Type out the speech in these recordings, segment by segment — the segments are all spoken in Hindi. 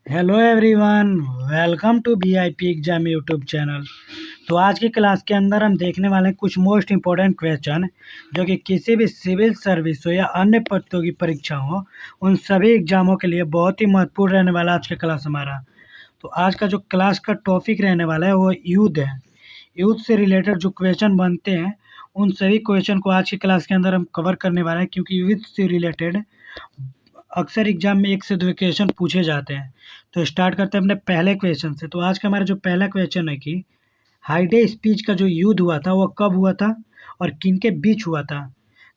Hello everyone, welcome to VIP exam YouTube channel. तो आज की क्लास के अंदर हम देखने वाले हैं कुछ मोस्ट इम्पोर्टेंट क्वेश्चन जो कि किसी भी सिविल सर्विस हो या अन्य प्रतियोगी परीक्षा हो, उन सभी एग्जामों के लिए बहुत ही महत्वपूर्ण रहने वाला आज का क्लास हमारा। तो आज का जो क्लास का टॉपिक रहने वाला है वो युद्ध है। युद्ध से रिलेटेड जो क्वेश्चन बनते हैं उन सभी क्वेश्चन को आज की क्लास के अंदर हम कवर करने वाले हैं, क्योंकि युद्ध से रिलेटेड अक्सर एग्जाम में 1 से 2 क्वेश्चन पूछे जाते हैं। तो स्टार्ट करते हैं अपने पहले क्वेश्चन से। तो आज का हमारा जो पहला क्वेश्चन है कि हाइडे स्पीच का जो युद्ध हुआ था वो कब हुआ था और किन के बीच हुआ था।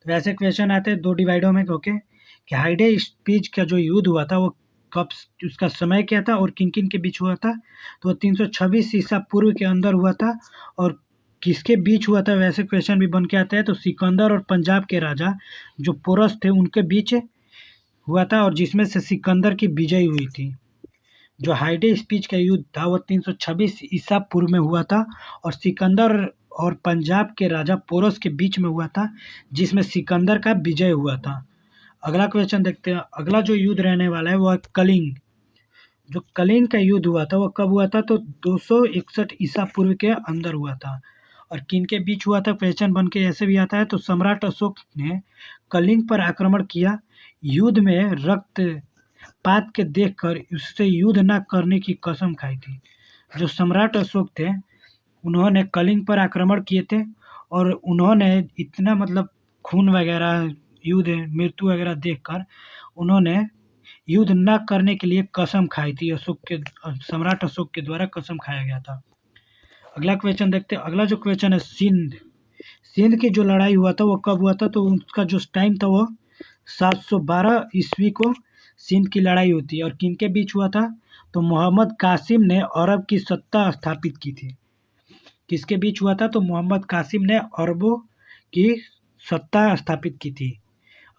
तो ऐसे क्वेश्चन आते हैं 2 डिवाइडों में, ओके, कि हाइडे स्पीच का जो युद्ध हुआ था वो कब, उसका समय क्या था और किन किन के बीच हुआ था। तो 326 ईसा पूर्व के अंदर हुआ था। और किसके बीच हुआ था वैसे क्वेश्चन भी बन के आते हैं। तो सिकंदर और पंजाब के राजा जो पोरस थे उनके बीच हुआ था, और जिसमें से सिकंदर की विजय हुई थी। जो हाइडे स्पीच का युद्ध था वो 326 ईसा पूर्व में हुआ था और सिकंदर और पंजाब के राजा पोरस के बीच में हुआ था, जिसमें सिकंदर का विजय हुआ था। अगला क्वेश्चन देखते हैं। अगला जो युद्ध रहने वाला है वो है कलिंग। जो कलिंग का युद्ध हुआ था वो कब हुआ था, तो 261 ईसा पूर्व के अंदर हुआ था। और किन के बीच हुआ था क्वेश्चन बन के ऐसे भी आता है। तो सम्राट अशोक ने कलिंग पर आक्रमण किया। युद्ध में रक्तपात के देखकर उससे युद्ध न करने की कसम खाई थी। जो सम्राट अशोक थे उन्होंने कलिंग पर आक्रमण किए थे, और उन्होंने इतना मतलब खून वगैरह, युद्ध मृत्यु वगैरह देखकर उन्होंने युद्ध न करने के लिए कसम खाई थी। सम्राट अशोक के द्वारा कसम खाया गया था। अगला क्वेश्चन देखते हैं। अगला जो क्वेश्चन है सिंध। सिंध की जो लड़ाई हुआ था वो कब हुआ था, तो उसका जो टाइम था वो 712 ईस्वी को सिंध की लड़ाई होती है। और किन के बीच हुआ था, तो मोहम्मद कासिम ने अरब की सत्ता स्थापित की थी। किसके बीच हुआ था, तो मोहम्मद कासिम ने अरबों की सत्ता स्थापित की थी।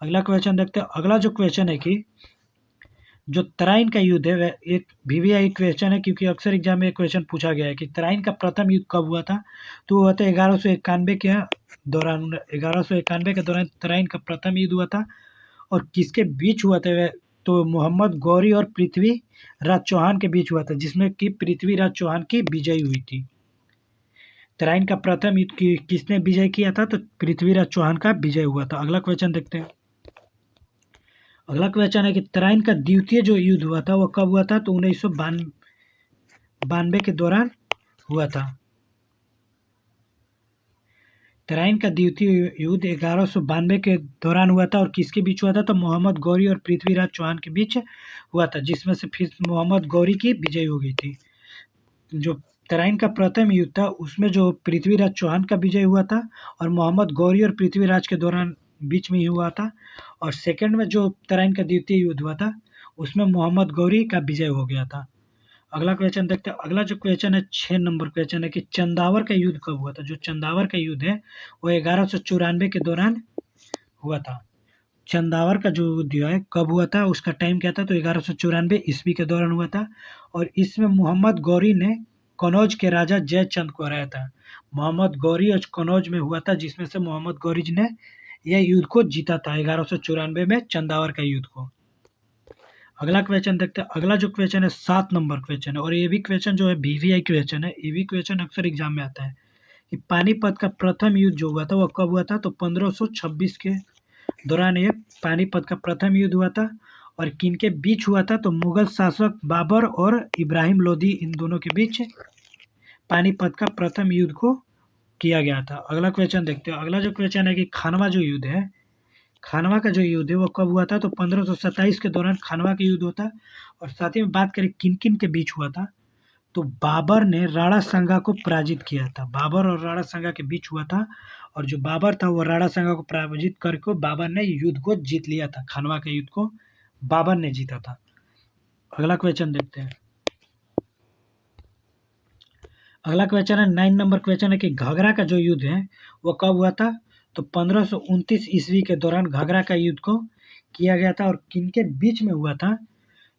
अगला क्वेश्चन देखते हैं। अगला जो क्वेश्चन है कि जो तराइन का युद्ध है वह एक वीवीआई क्वेश्चन है, क्योंकि अक्सर एग्जाम में क्वेश्चन पूछा गया है कि तराइन का प्रथम युद्ध कब हुआ था। तो वो हुआ था 1191 के दौरान। 1191 के दौरान तराइन का प्रथम युद्ध हुआ था। और किसके बीच हुआ था वह, तो मोहम्मद गौरी और पृथ्वीराज चौहान के बीच हुआ था, जिसमें कि पृथ्वीराज चौहान की विजय हुई थी। तराइन का प्रथम युद्ध किसने विजय किया था, तो पृथ्वीराज चौहान का विजय हुआ था। अगला क्वेश्चन देखते हैं। अगला क्वेश्चन है कि तराइन का द्वितीय जो युद्ध हुआ था वो कब हुआ था, तो 1992 के दौरान हुआ था। तराइन का द्वितीय युद्ध 1192 के दौरान हुआ था, और किसके बीच हुआ था, तो मोहम्मद गौरी और पृथ्वीराज चौहान के बीच हुआ था, जिसमें से फिर मोहम्मद गौरी की विजय हो गई थी। जो तराइन का प्रथम युद्ध था उसमें जो पृथ्वीराज चौहान का विजय हुआ था, और मोहम्मद गौरी और पृथ्वीराज के दौरान बीच में ही हुआ था। और सेकंड में जो तराइन का द्वितीय युद्ध हुआ था उसमें मोहम्मद गौरी का विजय हो गया था। अगला क्वेश्चन देखते हैं। अगला जो क्वेश्चन है 6 नंबर क्वेश्चन है कि चंदावर का युद्ध कब हुआ था। जो चंदावर का युद्ध है वो 1194 के दौरान हुआ था। चंदावर का जो युद्ध है कब हुआ था, उसका टाइम क्या था, तो 1194 ईस्वी के दौरान हुआ था। और इसमें मोहम्मद गौरी ने कनौज के राजा जयचंद को हराया था। मोहम्मद गौरी और कनौज में हुआ था, जिसमें से मोहम्मद गौरी ने यह युद्ध को जीता था 1194 में, चंदावर का युद्ध को। अगला क्वेश्चन देखते हैं। अगला जो क्वेश्चन है 7 नंबर क्वेश्चन है, और ये भी क्वेश्चन जो है वीवीआई क्वेश्चन है। ये भी क्वेश्चन अक्सर एग्जाम में आता है कि पानीपत का प्रथम युद्ध जो हुआ था वो कब हुआ था, तो 1526 के दौरान ये पानीपत का प्रथम युद्ध हुआ था। और किनके बीच हुआ था, तो मुगल शासक बाबर और इब्राहिम लोदी, इन दोनों के बीच पानीपत का प्रथम युद्ध को किया गया था। अगला क्वेश्चन देखते हैं। अगला जो क्वेश्चन है कि खानवा जो युद्ध है, खानवा का जो युद्ध है वो कब हुआ था, तो 1527 के दौरान खानवा का युद्ध होता। और साथ ही में बात करें किन किन के बीच हुआ था, तो बाबर ने राणा सांगा को पराजित किया था। बाबर और राणा सांगा के बीच हुआ था, और जो बाबर था वो राणा सांगा को पराजित करके बाबर ने युद्ध को जीत लिया था। खानवा के युद्ध को बाबर ने जीता था। अगला क्वेश्चन देखते हैं। अगला क्वेश्चन है 9 नंबर क्वेश्चन है कि घाघरा का जो युद्ध है वो कब हुआ था, तो 1529 ईस्वी के दौरान घाघरा का युद्ध को किया गया था। और किनके बीच में हुआ था,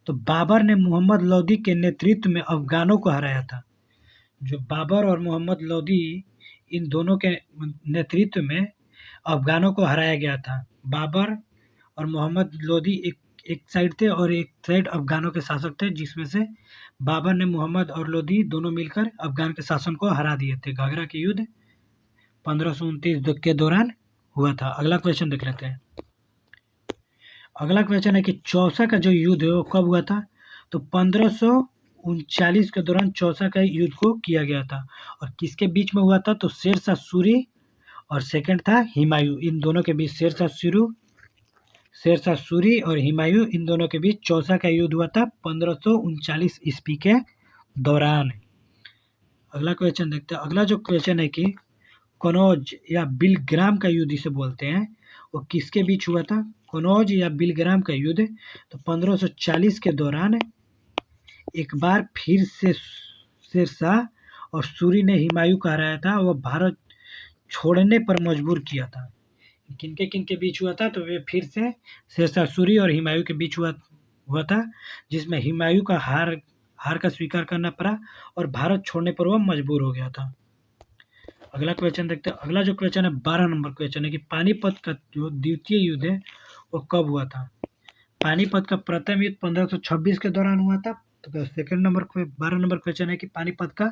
तो बाबर ने मोहम्मद लोदी के नेतृत्व में अफगानों को हराया था। जो बाबर और मोहम्मद लोदी, इन दोनों के नेतृत्व में अफगानों को हराया गया था। बाबर और मोहम्मद लोदी एक एक साइड थे और एक साइड अफगानों के शासक थे, जिसमें से बाबर ने मोहम्मद और लोदी दोनों मिलकर अफगान के शासन को हरा दिए थे। घाघरा के युद्ध 1529 के दौरान हुआ था। अगला क्वेश्चन देख लेते हैं। अगला क्वेश्चन है कि चौसा का जो युद्ध है वो कब हुआ था? तो 1539 के दौरान चौसा का युद्ध को किया गया था। और किसके बीच में हुआ था? तो शेरशाह सूरी और सेकंड था हुमायूं। इन दोनों के बीच शेरशाह सूरी और हुमायूं, इन दोनों के बीच चौसा का युद्ध हुआ था 1539 ईस्वी के दौरान। अगला क्वेश्चन देखते हैं। अगला जो क्वेश्चन है कि कनौज या बिलग्राम का युद्ध इसे बोलते हैं, वो किसके बीच हुआ था? कनौज या बिलग्राम का युद्ध तो 1540 के दौरान एक बार फिर से शेरशाह और सूरी ने हुमायूं को हराया था। वह भारत छोड़ने पर मजबूर किया था। किनके बीच हुआ था? तो वे फिर से शेरशाह सूरी और हुमायूं के बीच हुआ था, जिसमें हुमायूं का हार का स्वीकार करना पड़ा और भारत छोड़ने पर वह मजबूर हो गया था। अगला क्वेश्चन देखते हैं। अगला जो क्वेश्चन है 12 नंबर क्वेश्चन है कि पानीपत का जो द्वितीय युद्ध है वो कब हुआ था? पानीपत का प्रथम युद्ध 1526 के दौरान हुआ था। तो सेकंड नंबर 12 नंबर क्वेश्चन है कि पानीपत का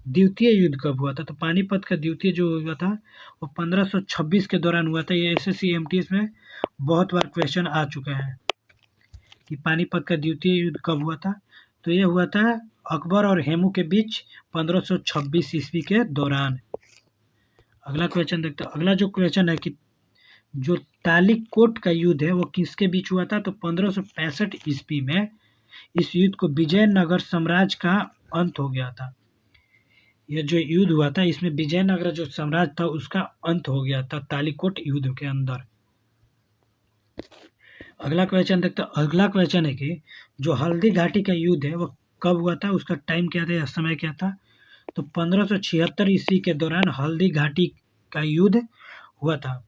द्वितीय युद्ध कब हुआ था? तो पानीपत का द्वितीय जो हुआ था वो 1526 के दौरान हुआ था। ये SSC MTS में बहुत बार क्वेश्चन आ चुका है कि पानीपत का द्वितीय युद्ध कब हुआ था। तो ये हुआ था अकबर और हेमू के बीच 1526 ईस्वी के दौरान। अगला क्वेश्चन देखते हैं। अगला जो क्वेश्चन है कि जो तालिकोट का युद्ध है वो किसके बीच हुआ था? तो 1565 ईस्वी में इस युद्ध को विजयनगर साम्राज्य का अंत हो गया था। यह जो युद्ध हुआ था इसमें विजयनगर जो साम्राज्य था उसका अंत हो गया था तालिकोट युद्ध के अंदर। अगला क्वेश्चन देखते हैं। अगला क्वेश्चन है कि जो हल्दी घाटी का युद्ध है वो कब हुआ था? उसका टाइम क्या था या समय क्या था? तो 1576 ईस्वी के दौरान हल्दी घाटी का युद्ध हुआ था।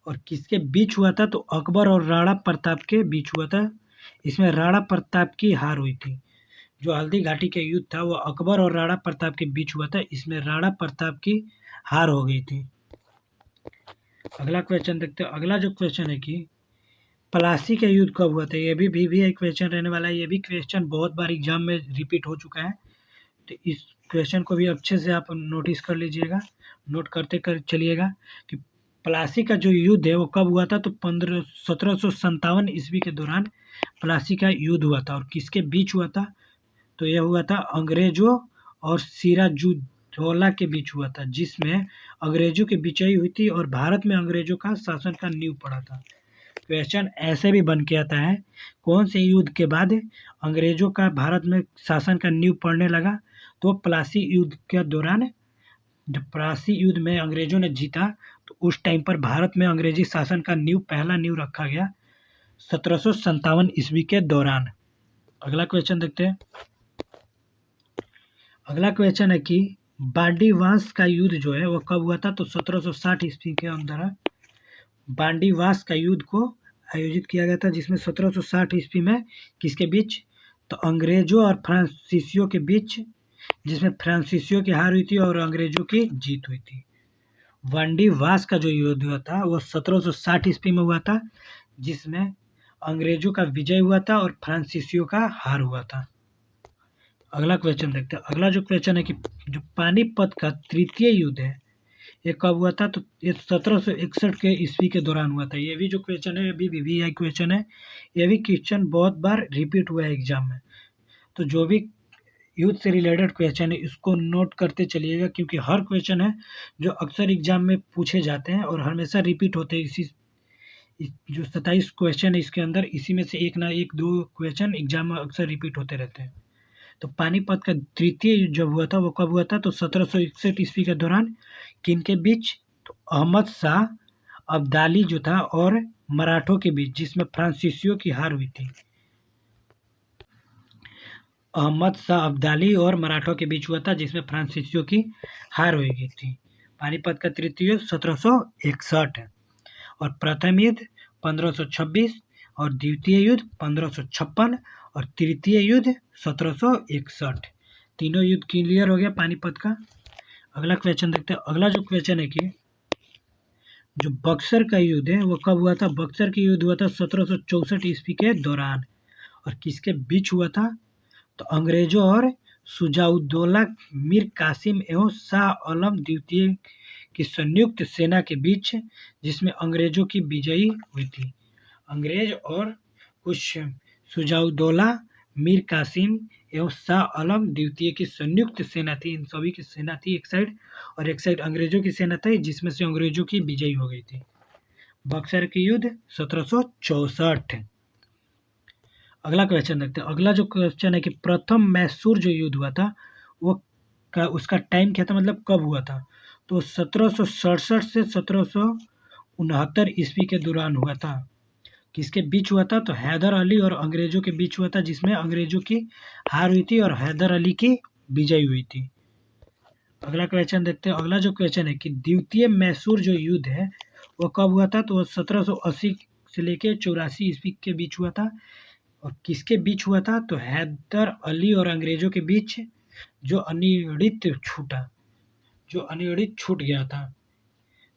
और किसके बीच हुआ था? तो अकबर और राणा प्रताप के बीच हुआ था। इसमें राणा प्रताप की हार हुई थी। जो हल्दी घाटी का युद्ध था वो अकबर और राणा प्रताप के बीच हुआ था। इसमें राणा प्रताप की हार हो गई थी। अगला क्वेश्चन देखते हैं। अगला जो क्वेश्चन है कि प्लासी का युद्ध कब हुआ था? ये भी एक क्वेश्चन रहने वाला है। ये भी क्वेश्चन बहुत बार एग्जाम में रिपीट हो चुका है, तो इस क्वेश्चन को भी अच्छे से आप नोटिस कर लीजिएगा, नोट करते चलिएगा कि प्लासी का जो युद्ध है वो कब हुआ था? तो 1757 ईस्वी के दौरान प्लासी का युद्ध हुआ था। और किसके बीच हुआ था? तो यह हुआ था अंग्रेजों और सिराजुद्दौला के बीच हुआ था, जिसमें अंग्रेजों की विजय हुई थी और भारत में अंग्रेजों का शासन का नींव पड़ा था। क्वेश्चन ऐसे भी बन के आता है, कौन से युद्ध के बाद अंग्रेजों का भारत में शासन का नींव पड़ने लगा? तो प्लासी युद्ध के दौरान जब प्लासी युद्ध में अंग्रेजों ने जीता तो उस टाइम पर भारत में अंग्रेजी शासन का पहला नींव रखा गया 1757 ईस्वी के दौरान। अगला क्वेश्चन देखते हैं। अगला क्वेश्चन है कि बांडीवास का युद्ध जो है वो कब हुआ था? तो 1760 ईस्वी के अंदर बांडीवास का युद्ध को आयोजित किया गया था, जिसमें 1760 ईस्वी में किसके बीच? तो अंग्रेजों और फ्रांसीसियों के बीच, जिसमें फ्रांसीसियों की हार हुई थी और अंग्रेजों की जीत हुई थी। बांडीवास का जो युद्ध हुआ था वो 1760 ईस्वी में हुआ था, जिसमें अंग्रेजों का विजय हुआ था और फ्रांसीसियों का हार हुआ था। अगला क्वेश्चन देखते हैं। अगला जो क्वेश्चन है कि जो पानीपत का तृतीय युद्ध है ये कब हुआ था? तो ये 1761 के ईस्वी के दौरान हुआ था। ये भी जो क्वेश्चन है अभी VVI क्वेश्चन है। ये भी क्वेश्चन बहुत बार रिपीट हुआ है एग्जाम में, तो जो भी युद्ध से रिलेटेड क्वेश्चन है इसको नोट करते चलिएगा, क्योंकि हर क्वेश्चन है जो अक्सर एग्जाम में पूछे जाते हैं और हमेशा रिपीट होते हैं। जो 27 क्वेश्चन है इसके अंदर इसी में से एक ना एक दो क्वेश्चन एग्जाम में अक्सर रिपीट होते रहते हैं। तो पानीपत का तृतीय युद्ध जब हुआ था वो कब हुआ था? तो 1761 ईस्वी के दौरान। किनके बीच? तो अहमद शाह अब्दाली जो था और मराठों के बीच, जिसमें फ्रांसीसियों की हार हुई थी। अहमद शाह अब्दाली और मराठों के बीच हुआ था, जिसमें फ्रांसीसियों की हार हो गई थी। पानीपत का तृतीय युद्ध 1761 है और प्रथम युद्ध 1526 और द्वितीय युद्ध 1556 और तृतीय युद्ध 1761। तीनों युद्ध क्लियर हो गया पानीपत का। अगला क्वेश्चन देखते हैं। अगला जो क्वेश्चन है कि जो बक्सर का युद्ध है वो कब हुआ था? बक्सर का युद्ध हुआ था 1764 ईस्वी के दौरान। और किसके बीच हुआ था? तो अंग्रेजों और शुजाउद्दौला मीर कासिम एवं शाह आलम द्वितीय की संयुक्त सेना के बीच, जिसमें अंग्रेजों की विजयी हुई थी। अंग्रेज और कुछ शुजाउद्दौला मीर कासिम एवं शाह आलम द्वितीय की संयुक्त सेना थी। इन सभी की सेना थी एक साइड, और एक साइड अंग्रेजों की सेना थी, जिसमें से अंग्रेजों की विजयी हो गई थी। बक्सर की युद्ध 1764। अगला क्वेश्चन देखते हैं। अगला जो क्वेश्चन है कि प्रथम मैसूर जो युद्ध हुआ था वो उसका टाइम क्या था, मतलब कब हुआ था? तो 1767 से 1769 ईस्वी के दौरान हुआ था। किसके बीच हुआ था? तो हैदर अली और अंग्रेजों के बीच हुआ था, जिसमें अंग्रेजों की हार हुई थी और हैदर अली की विजय हुई थी। अगला क्वेश्चन देखते हैं। अगला जो क्वेश्चन है कि द्वितीय मैसूर जो युद्ध है वो कब हुआ था? तो वो 1780 से लेके 84 ईस्वी के बीच हुआ था। और किसके बीच हुआ था? तो हैदर अली और अंग्रेजों के बीच, जो अनिवार्य छूट गया था।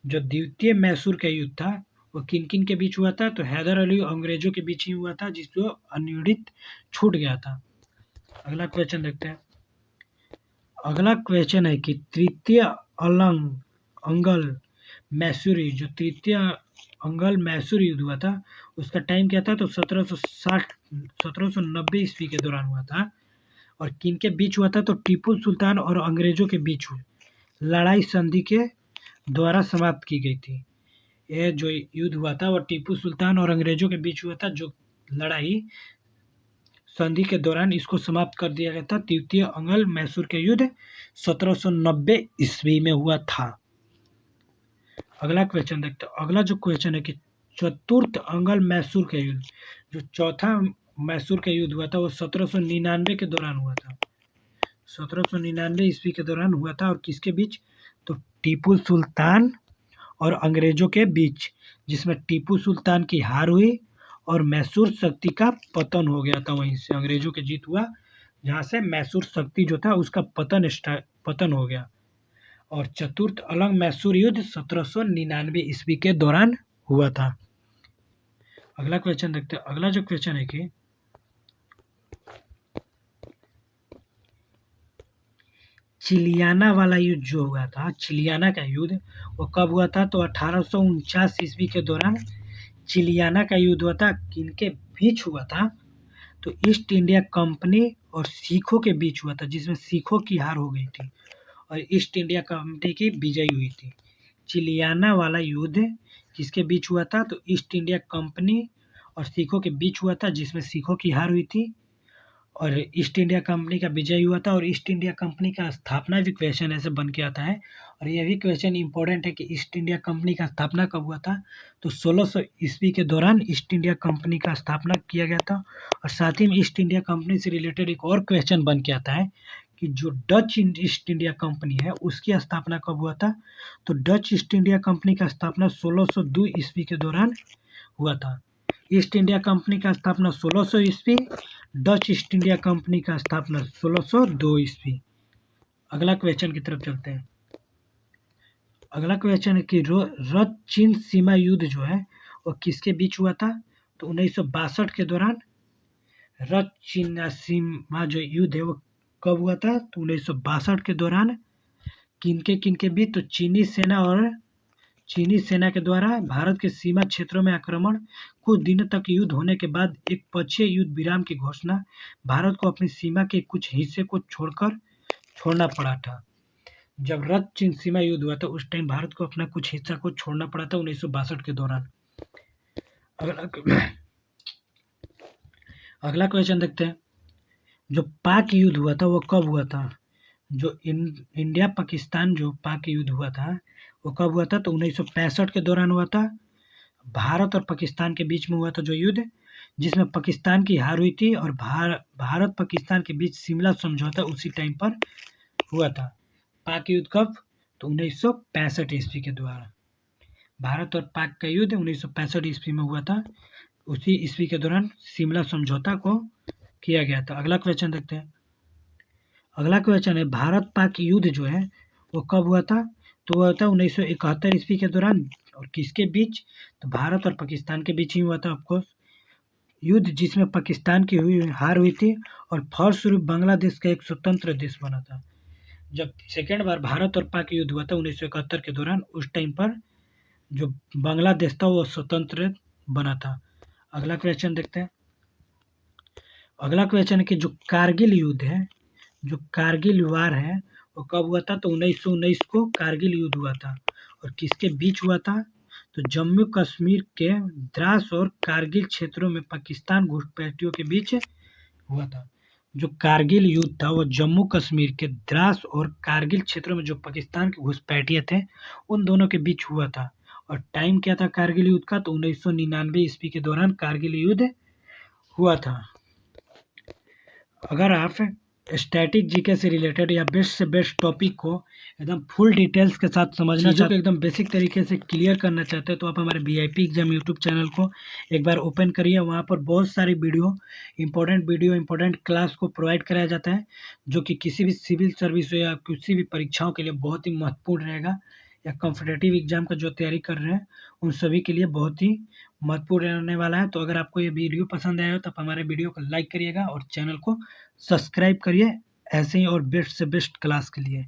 जो द्वितीय मैसूर का युद्ध था वो किन किन के बीच हुआ था? तो हैदर अली और अंग्रेजों के बीच ही हुआ था, जिसको अनिवार्य छूट गया था। अगला क्वेश्चन देखते हैं। अगला क्वेश्चन है कि तृतीय अंगल मैसूरी, जो तृतीय अंगल मैसूर युद्ध हुआ था उसका टाइम क्या था? तो 1790 ईस्वी के दौरान हुआ था। और किन के बीच हुआ था? तो टीपू सुल्तान और अंग्रेजों के बीच हुई लड़ाई संधि के द्वारा समाप्त की गई थी। यह जो युद्ध हुआ था वो टीपू सुल्तान और अंग्रेजों के बीच हुआ था, जो लड़ाई संधि के दौरान इसको समाप्त कर दिया गया था। तृतीय अंगल मैसूर के युद्ध 1790 ईस्वी में हुआ था। अगला क्वेश्चन देखते हैं। अगला जो क्वेश्चन है कि चतुर्थ अंगल मैसूर का युद्ध, जो चौथा मैसूर का युद्ध हुआ था वो 1799 के दौरान हुआ था। 1799 ईस्वी के दौरान हुआ था। और किसके बीच? तो टीपू सुल्तान और अंग्रेजों के बीच, जिसमें टीपू सुल्तान की हार हुई और मैसूर शक्ति का पतन हो गया था। वहीं से अंग्रेजों की जीत हुआ, जहाँ से मैसूर शक्ति जो था उसका पतन हो गया। और चतुर्थ अलंग मैसूर युद्ध 1799 ईस्वी के दौरान हुआ था। अगला क्वेश्चन देखते हैं। अगला जो क्वेश्चन है कि चिलियाना वाला युद्ध जो हुआ था, चिलियाना का युद्ध वो कब हुआ था? तो 1849 ईस्वी के दौरान चिलियाना का युद्ध हुआ था। किनके बीच हुआ था? तो ईस्ट इंडिया कंपनी और सिखों के बीच हुआ था, जिसमें सिखों की हार हो गई थी और ईस्ट इंडिया कंपनी की विजय हुई थी। चिलियाना वाला युद्ध किसके बीच हुआ था? तो ईस्ट इंडिया कंपनी और सिखों के बीच हुआ था, जिसमें सिखों की हार हुई थी और ईस्ट इंडिया कंपनी का विजय हुआ था। और ईस्ट इंडिया कंपनी का स्थापना भी क्वेश्चन ऐसे बन के आता है, और यह भी क्वेश्चन इंपॉर्टेंट है कि ईस्ट इंडिया कंपनी का स्थापना कब हुआ था? तो 1600 ईस्वी के दौरान ईस्ट इंडिया कंपनी का स्थापना किया गया था। और साथ ही में ईस्ट इंडिया कंपनी से रिलेटेड एक और क्वेश्चन बन के आता है कि जो डच ईस्ट इंडिया कंपनी है उसकी स्थापना कब हुआ था? तो डच ईस्ट इंडिया कंपनी का स्थापना 1602 ईस्वी के दौरान हुआ था। ईस्ट इंडिया कंपनी का स्थापना 1600 ईस्वी, डच ईस्ट इंडिया कंपनी का स्थापना 1602 ईस्वी। अगला क्वेश्चन की तरफ चलते हैं। अगला क्वेश्चन है कि रथ चीन सीमा युद्ध जो है वो किसके बीच हुआ था? तो 1962 के दौरान रथ चीन सीमा जो युद्ध है वो कब हुआ था? तो 1962 के दौरान किनके बीच? तो चीनी सेना के द्वारा भारत के सीमा क्षेत्रों में आक्रमण, कुछ दिनों तक युद्ध होने के बाद एक पक्षीय युद्ध विराम की घोषणा, भारत को अपनी सीमा के कुछ हिस्से को छोड़ना पड़ा था। जब रथ चीन सीमा युद्ध हुआ था उस टाइम भारत को अपना कुछ हिस्सा को छोड़ना पड़ा था 1962 के दौरान। अगला क्वेश्चन देखते हैं। जो पाक युद्ध हुआ था वो कब हुआ था? जो इंडिया पाकिस्तान जो पाक युद्ध हुआ था वो कब हुआ था? तो 1965 के दौरान हुआ था। भारत और पाकिस्तान के बीच में हुआ था जो युद्ध, जिसमें पाकिस्तान की हार हुई थी और भारत पाकिस्तान के बीच शिमला समझौता उसी टाइम पर हुआ था। पाक युद्ध कब? तो 1965 ईस्वी के द्वारा। भारत और पाक का युद्ध 1965 ईस्वी में हुआ था। उसी ईस्वी के दौरान शिमला समझौता को किया गया था। अगला क्वेश्चन देखते हैं। अगला क्वेश्चन है भारत पाक युद्ध जो है वो कब हुआ था? तो हुआ था 1971 ईस्वी के दौरान। और किसके बीच? तो भारत और पाकिस्तान के बीच ही हुआ था ऑफकोर्स युद्ध, जिसमें पाकिस्तान की हार हुई थी और फलस्वरूप बांग्लादेश का एक स्वतंत्र देश बना था। जब सेकेंड बार भारत और पाक युद्ध हुआ था 1971 के दौरान, उस टाइम पर जो बांग्लादेश था वो स्वतंत्र बना था। अगला क्वेश्चन देखते हैं। अगला क्वेश्चन है कि जो कारगिल युद्ध है, जो कारगिल वार है, वो कब हुआ था? तो 1919 को कारगिल युद्ध हुआ था। और किसके बीच हुआ था? तो जम्मू कश्मीर के द्रास और कारगिल क्षेत्रों में पाकिस्तान घुसपैठियों के बीच हुआ था। जो कारगिल युद्ध था वो जम्मू कश्मीर के द्रास और कारगिल क्षेत्रों में जो पाकिस्तान के घुसपैठिए थे उन दोनों के बीच हुआ था। और टाइम क्या था कारगिल युद्ध का? तो 1999 ईस्वी के दौरान कारगिल युद्ध हुआ था। अगर आप स्टैटिक जीके से रिलेटेड या बेस्ट से बेस्ट टॉपिक को एकदम फुल डिटेल्स के साथ समझना चाहते हो, एकदम बेसिक तरीके से क्लियर करना चाहते हैं, तो आप हमारे VIP एग्जाम यूट्यूब चैनल को एक बार ओपन करिए। वहाँ पर बहुत सारी वीडियो, इंपॉर्टेंट क्लास को प्रोवाइड कराया जाता है, जो कि किसी भी सिविल सर्विस या किसी भी परीक्षाओं के लिए बहुत ही महत्वपूर्ण रहेगा, या कॉम्पिटिटिव एग्जाम का जो तैयारी कर रहे हैं उन सभी के लिए बहुत ही महत्वपूर्ण रहने वाला है। तो अगर आपको ये वीडियो पसंद आया हो तो आप हमारे वीडियो को लाइक करिएगा और चैनल को सब्सक्राइब करिए ऐसे ही और बेस्ट से बेस्ट क्लास के लिए।